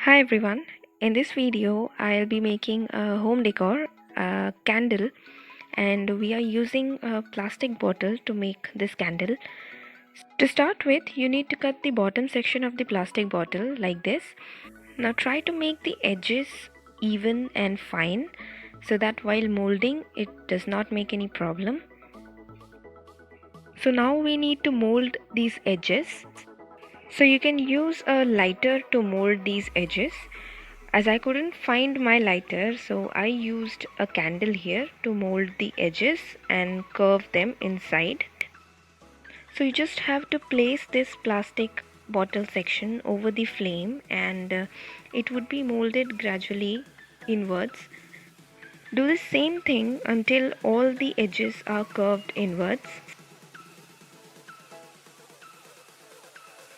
Hi everyone, in this video I'll be making a home decor, a candle, and we are using a plastic bottle to make this candle. To start with, you need to cut the bottom section of the plastic bottle like this. Now try to make the edges even and fine so that while molding it does not make any problem. So now we need to mold these edges. So you can use a lighter to mold these edges. As I couldn't find my lighter, so I used a candle here to mold the edges and curve them inside. So you just have to place this plastic bottle section over the flame and it would be molded gradually inwards. Do the same thing until all the edges are curved inwards,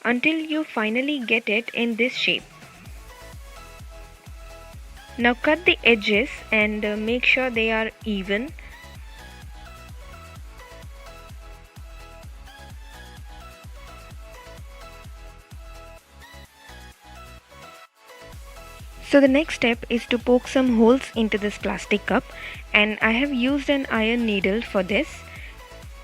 until you finally get it in this shape. Now cut the edges and make sure they are even. So the next step is to poke some holes into this plastic cup, and I have used an iron needle for this.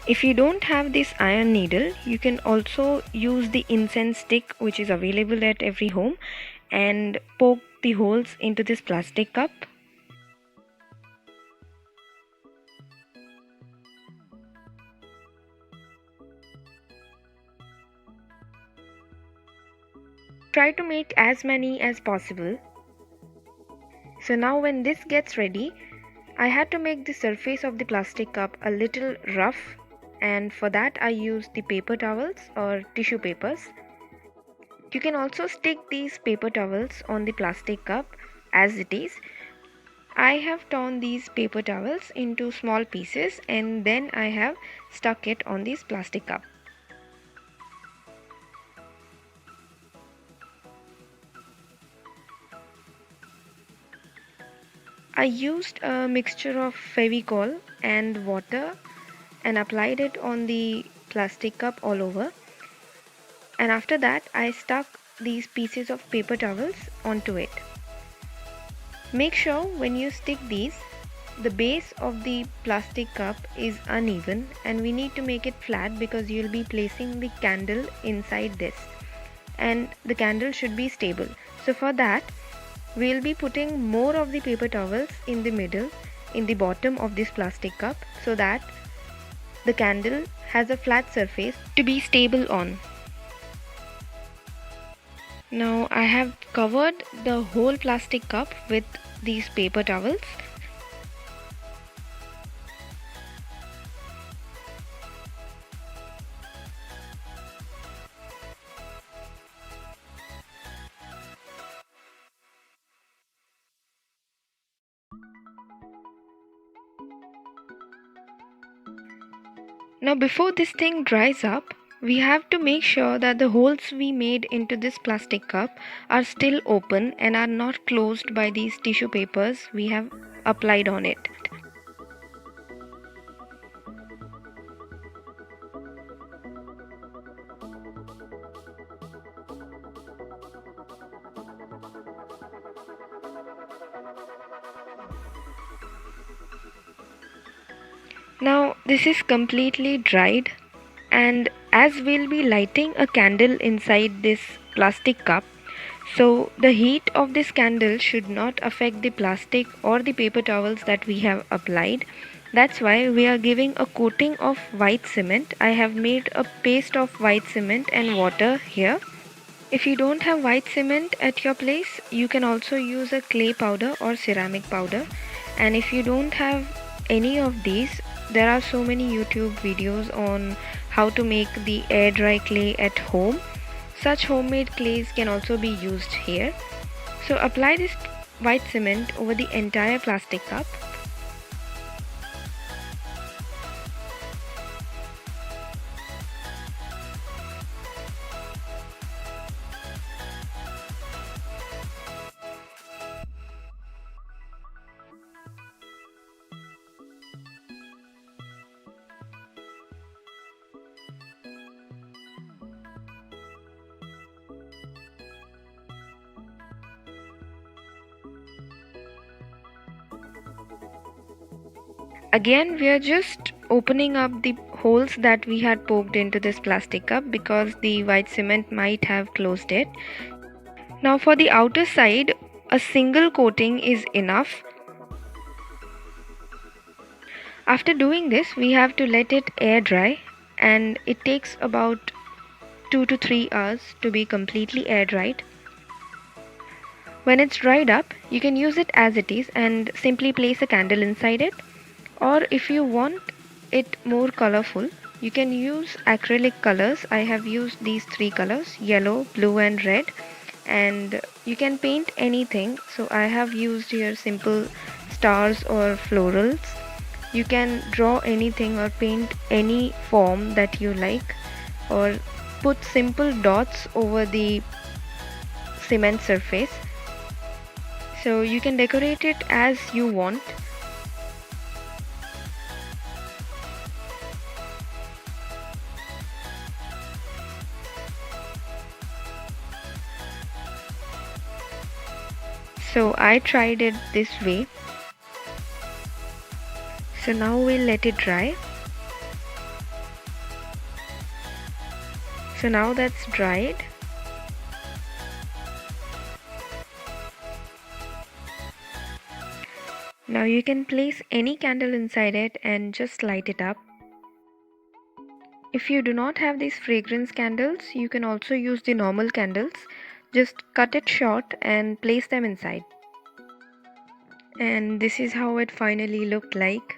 If you don't have this iron needle, you can also use the incense stick which is available at every home and poke the holes into this plastic cup. Try to make as many as possible. So now when this gets ready, I had to make the surface of the plastic cup a little rough, and for that I used the paper towels or tissue papers. You can also stick these paper towels on the plastic cup as it is. I have torn these paper towels into small pieces and then I have stuck it on this plastic cup. I used a mixture of Fevicol and water and applied it on the plastic cup all over. And after that, I stuck these pieces of paper towels onto it. Make sure when you stick these, the base of the plastic cup is uneven and we need to make it flat because you'll be placing the candle inside this and the candle should be stable. So for that, we'll be putting more of the paper towels in the middle, in the bottom of this plastic cup so that the candle has a flat surface to be stable on. Now I have covered the whole plastic cup with these paper towels. Now before this thing dries up, we have to make sure that the holes we made into this plastic cup are still open and are not closed by these tissue papers we have applied on it. Now this is completely dried, and as we'll be lighting a candle inside this plastic cup, so the heat of this candle should not affect the plastic or the paper towels that we have applied. That's why we are giving a coating of white cement. I have made a paste of white cement and water here. If you don't have white cement at your place, you can also use a clay powder or ceramic powder. And if you don't have any of these, there are so many YouTube videos on how to make the air dry clay at home. Such homemade clays can also be used here. So apply this white cement over the entire plastic cup. Again, we are just opening up the holes that we had poked into this plastic cup because the white cement might have closed it. Now for the outer side, a single coating is enough. After doing this, we have to let it air dry, and it takes about 2 to 3 hours to be completely air dried. When it's dried up, you can use it as it is and simply place a candle inside it. Or if you want it more colorful, you can use acrylic colors. I have used these three colors: yellow, blue and red, and you can paint anything. So I have used here simple stars or florals. You can draw anything or paint any form that you like, or put simple dots over the cement surface. So you can decorate it as you want. So I tried it this way. So now we'll let it dry. So now that's dried. Now you can place any candle inside it and just light it up. If you do not have these fragrance candles, you can also use the normal candles. Just cut it short and place them inside. And this is how it finally looked like.